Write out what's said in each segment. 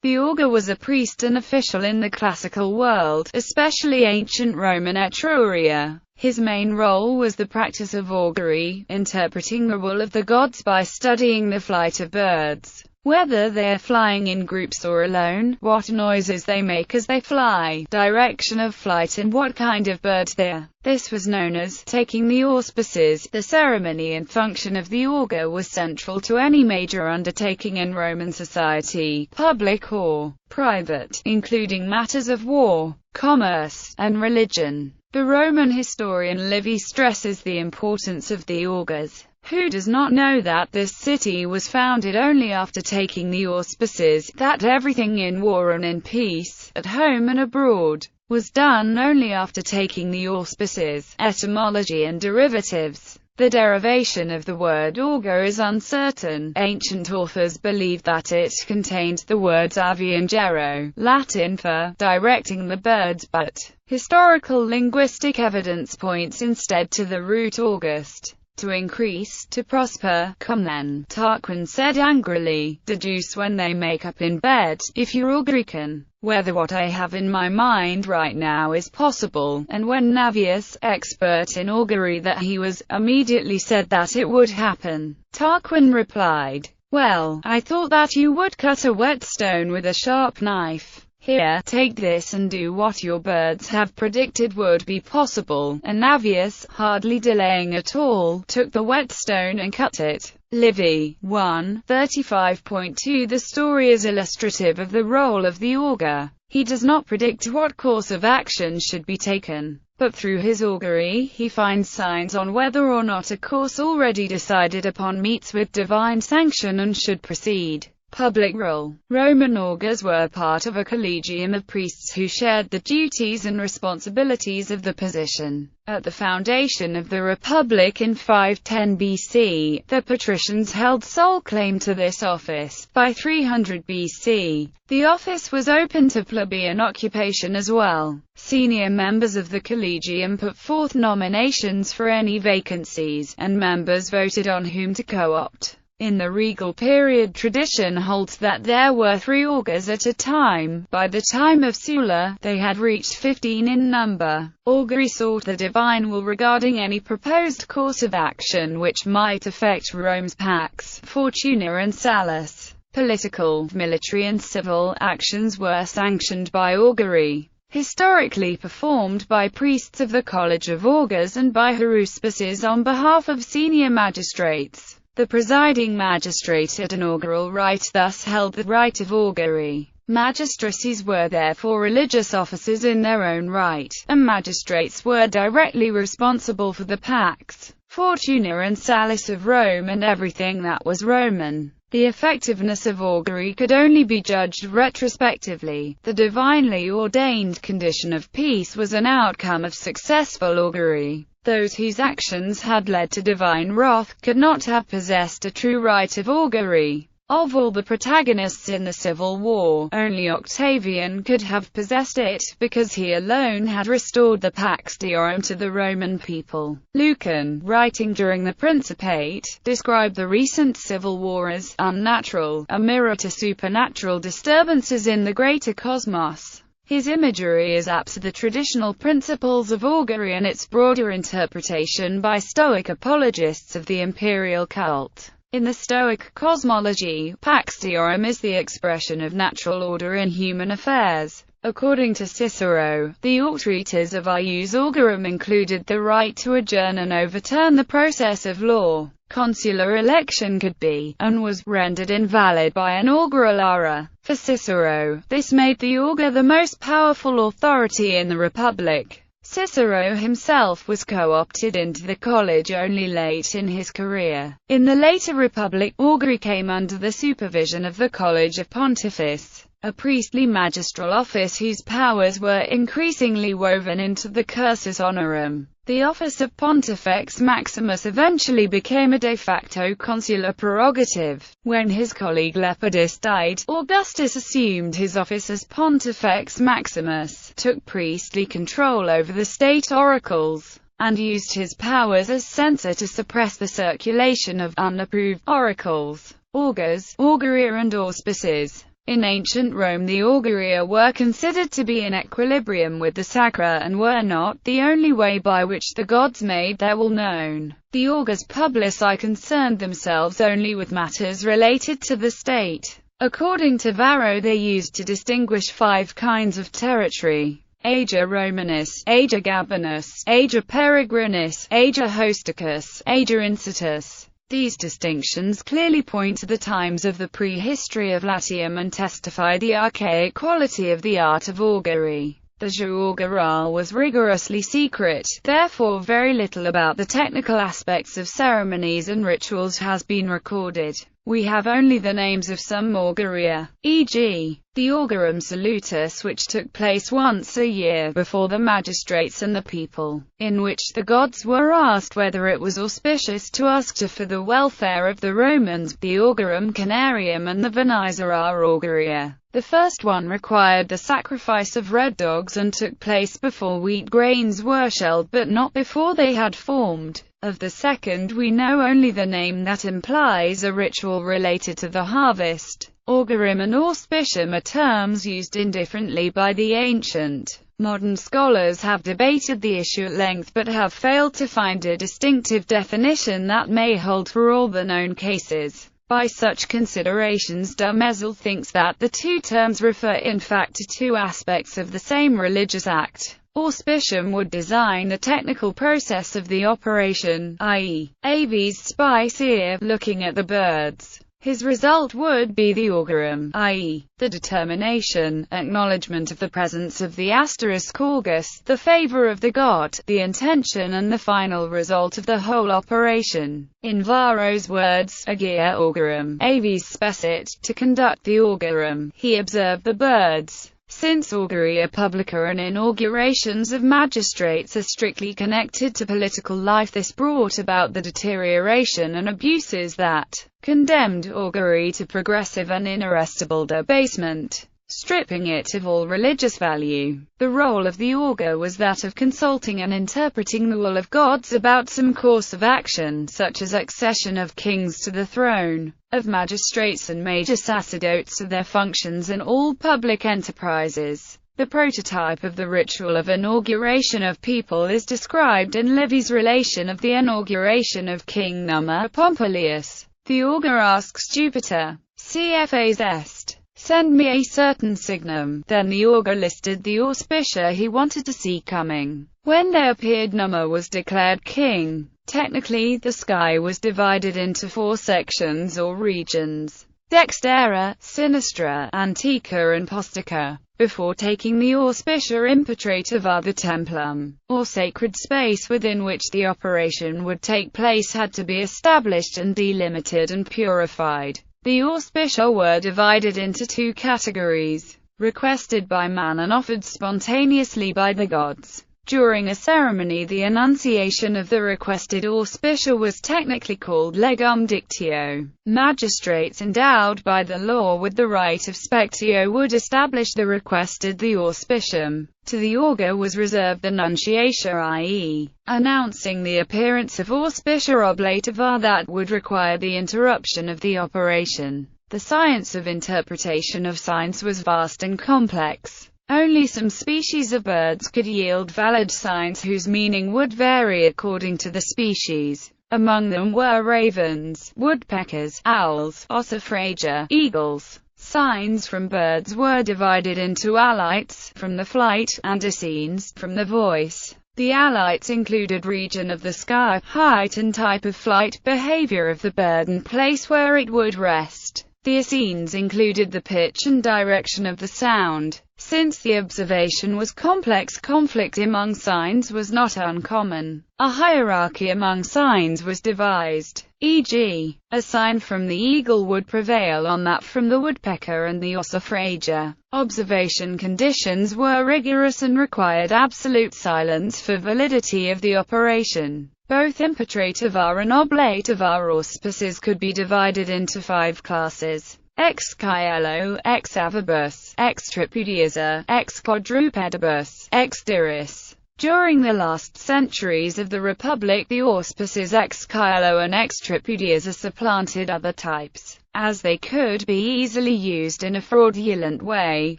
The augur was a priest and official in the classical world, especially ancient Roman Etruria. His main role was the practice of augury, interpreting the will of the gods by studying the flight of birds, whether they are flying in groups or alone, what noises they make as they fly, direction of flight and what kind of bird they are. This was known as taking the auspices. The ceremony and function of the augur was central to any major undertaking in Roman society, public or private, including matters of war, commerce, and religion. The Roman historian Livy stresses the importance of the augurs. Who does not know that this city was founded only after taking the auspices, that everything in war and in peace, at home and abroad, was done only after taking the auspices? Etymology and derivatives. The derivation of the word augur is uncertain. Ancient authors believed that it contained the words avi and gero, Latin for directing the birds, but historical linguistic evidence points instead to the root august, to increase, to prosper. Come then, Tarquin said angrily, deduce when they make up in bed, if you're Augurican, whether what I have in my mind right now is possible. And when Navius, expert in augury that he was, immediately said that it would happen, Tarquin replied, well, I thought that you would cut a whetstone with a sharp knife. Here, take this and do what your birds have predicted would be possible. And Navius, hardly delaying at all, took the whetstone and cut it. Livy 1:35.2. The story is illustrative of the role of the augur. He does not predict what course of action should be taken, but through his augury, he finds signs on whether or not a course already decided upon meets with divine sanction and should proceed. Public role. Roman augurs were part of a collegium of priests who shared the duties and responsibilities of the position. At the foundation of the Republic in 510 BC, the patricians held sole claim to this office. By 300 BC, the office was open to plebeian occupation as well. Senior members of the collegium put forth nominations for any vacancies, and members voted on whom to co-opt. In the regal period, tradition holds that there were 3 augurs at a time. By the time of Sulla, they had reached 15 in number. Augury sought the divine will regarding any proposed course of action which might affect Rome's pax, fortuna and salus. Political, military and civil actions were sanctioned by augury, historically performed by priests of the College of Augurs and by haruspices on behalf of senior magistrates. The presiding magistrate at an augural rite thus held the right of augury. Magistracies were therefore religious officers in their own right, and magistrates were directly responsible for the pax, fortuna and salus of Rome and everything that was Roman. The effectiveness of augury could only be judged retrospectively. The divinely ordained condition of peace was an outcome of successful augury. Those whose actions had led to divine wrath could not have possessed a true right of augury. Of all the protagonists in the civil war, only Octavian could have possessed it, because he alone had restored the Pax Deorum to the Roman people. Lucan, writing during the Principate, described the recent civil war as unnatural, a mirror to supernatural disturbances in the greater cosmos. His imagery is apt to the traditional principles of augury and its broader interpretation by Stoic apologists of the imperial cult. In the Stoic cosmology, Pax Deorum is the expression of natural order in human affairs. According to Cicero, the auctoritas of ius augurum included the right to adjourn and overturn the process of law. Consular election could be, and was, rendered invalid by an augural ara. For Cicero, this made the augur the most powerful authority in the Republic. Cicero himself was co-opted into the college only late in his career. In the later Republic, augury came under the supervision of the College of Pontifice, a priestly magistral office whose powers were increasingly woven into the cursus honorum. The office of Pontifex Maximus eventually became a de facto consular prerogative. When his colleague Lepidus died, Augustus assumed his office as Pontifex Maximus, took priestly control over the state oracles, and used his powers as censor to suppress the circulation of unapproved oracles, augurs, auguria and auspices. In ancient Rome, the auguria were considered to be in equilibrium with the sacra and were not the only way by which the gods made their will known. The augurs publici concerned themselves only with matters related to the state. According to Varro, they used to distinguish 5 kinds of territory: Ager Romanus, Ager Gabinus, Ager Peregrinus, Ager Hosticus, Ager Incitus. These distinctions clearly point to the times of the prehistory of Latium and testify the archaic quality of the art of augury. The jus augurale was rigorously secret, therefore very little about the technical aspects of ceremonies and rituals has been recorded. We have only the names of some auguria, e.g., the Augurum Salutis, which took place once a year before the magistrates and the people, in which the gods were asked whether it was auspicious to ask for the welfare of the Romans, the Augurum Canarium and the Venisera Auguria. The first one required the sacrifice of red dogs and took place before wheat grains were shelled but not before they had formed. Of the second we know only the name that implies a ritual related to the harvest. Augurum and auspicium are terms used indifferently by the ancient. Modern scholars have debated the issue at length but have failed to find a distinctive definition that may hold for all the known cases. By such considerations, Dumézil thinks that the two terms refer in fact to 2 aspects of the same religious act. Auspicium would design the technical process of the operation, i.e., Aves spicia, looking at the birds. His result would be the augurum, i.e., the determination, acknowledgement of the presence of the asterisk augus, the favor of the god, the intention and the final result of the whole operation. In Varro's words, agia augurum, aves specit, to conduct the augurum, he observed the birds. Since auguria publica and inaugurations of magistrates are strictly connected to political life, this brought about the deterioration and abuses that condemned augury to progressive and inarrestable debasement, stripping it of all religious value. The role of the augur was that of consulting and interpreting the will of gods about some course of action, such as accession of kings to the throne, of magistrates and major sacerdotes to their functions in all public enterprises. The prototype of the ritual of inauguration of people is described in Livy's relation of the inauguration of King Numa Pompilius. The augur asks Jupiter, "Cfas est, send me a certain signum." Then the augur listed the auspicia he wanted to see coming. When they appeared, Numa was declared king. Technically, the sky was divided into 4 sections or regions: dextera, sinistra, antica and postica. Before taking the auspicia impetrativa, the templum, or sacred space within which the operation would take place, had to be established and delimited and purified. The auspicia were divided into 2 categories: requested by man and offered spontaneously by the gods. During a ceremony, the enunciation of the requested auspicia was technically called legum dictio. Magistrates endowed by the law with the right of spectio would establish the requested the auspicium. To the augur was reserved the nunciatia, i.e., announcing the appearance of auspicia oblativa that would require the interruption of the operation. The science of interpretation of signs was vast and complex. Only some species of birds could yield valid signs whose meaning would vary according to the species. Among them were ravens, woodpeckers, owls, ossifrager, eagles. Signs from birds were divided into alights, from the flight, and essenes, from the voice. The alights included region of the sky, height and type of flight, behavior of the bird and place where it would rest. The essenes included the pitch and direction of the sound. Since the observation was complex, conflict among signs was not uncommon. A hierarchy among signs was devised. E.g., a sign from the eagle would prevail on that from the woodpecker and the ossifrager. Observation conditions were rigorous and required absolute silence for validity of the operation. Both impetrativa and oblativa auspices could be divided into 5 classes: ex caello, ex avibus, ex tripudiasa, ex quadrupedibus, ex diris. During the last centuries of the Republic, the auspices ex caelo and ex tripudias supplanted other types, as they could be easily used in a fraudulent way,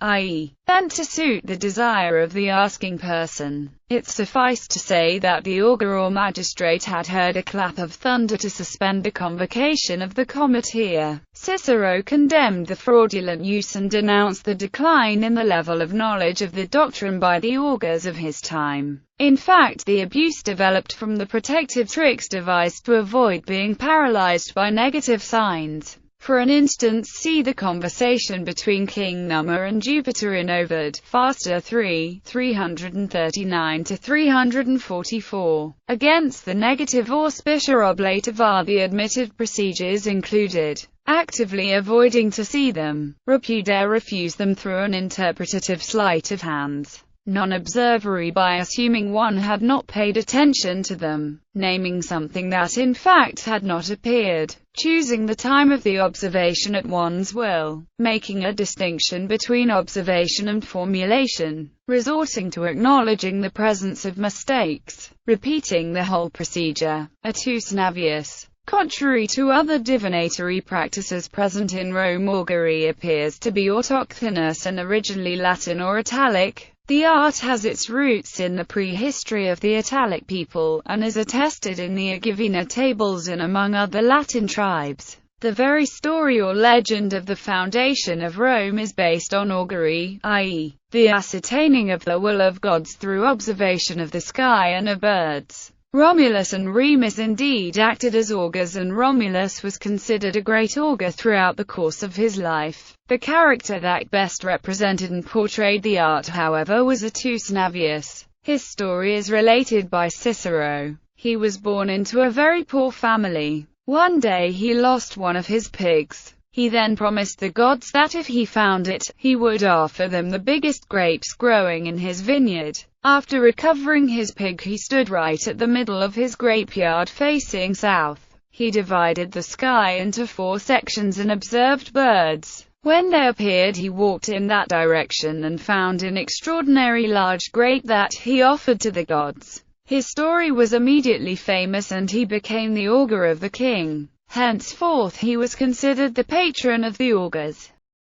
i.e., bent to suit the desire of the asking person. It sufficed to say that the augur or magistrate had heard a clap of thunder to suspend the convocation of the comitia. Cicero condemned the fraudulent use and denounced the decline in the level of knowledge of the doctrine by the augurs of his time. In fact, the abuse developed from the protective tricks devised to avoid being paralyzed by negative signs. For an instance, see the conversation between King Numa and Jupiter in Ovid, Faster 3, 339–344. Against the negative auspicia oblativa, the admitted procedures included actively avoiding to see them, repude refuse them through an interpretative sleight of hands, non-observatory by assuming one had not paid attention to them, naming something that in fact had not appeared, choosing the time of the observation at one's will, making a distinction between observation and formulation, resorting to acknowledging the presence of mistakes, repeating the whole procedure, Atus navius. Contrary to other divinatory practices present in Rome, augury appears to be autochthonous and originally Latin or Italic. The art has its roots in the prehistory of the Italic people, and is attested in the Agivina tables and among other Latin tribes. The very story or legend of the foundation of Rome is based on augury, i.e., the ascertaining of the will of gods through observation of the sky and of birds. Romulus and Remus indeed acted as augurs, and Romulus was considered a great augur throughout the course of his life. The character that best represented and portrayed the art, however, was Atus navius. His story is related by Cicero. He was born into a very poor family. One day he lost one of his pigs. He then promised the gods that if he found it, he would offer them the biggest grapes growing in his vineyard. After recovering his pig, he stood right at the middle of his grapeyard facing south. He divided the sky into 4 sections and observed birds. When they appeared, he walked in that direction and found an extraordinary large grape that he offered to the gods. His story was immediately famous and he became the augur of the king. Henceforth he was considered the patron of the augurs.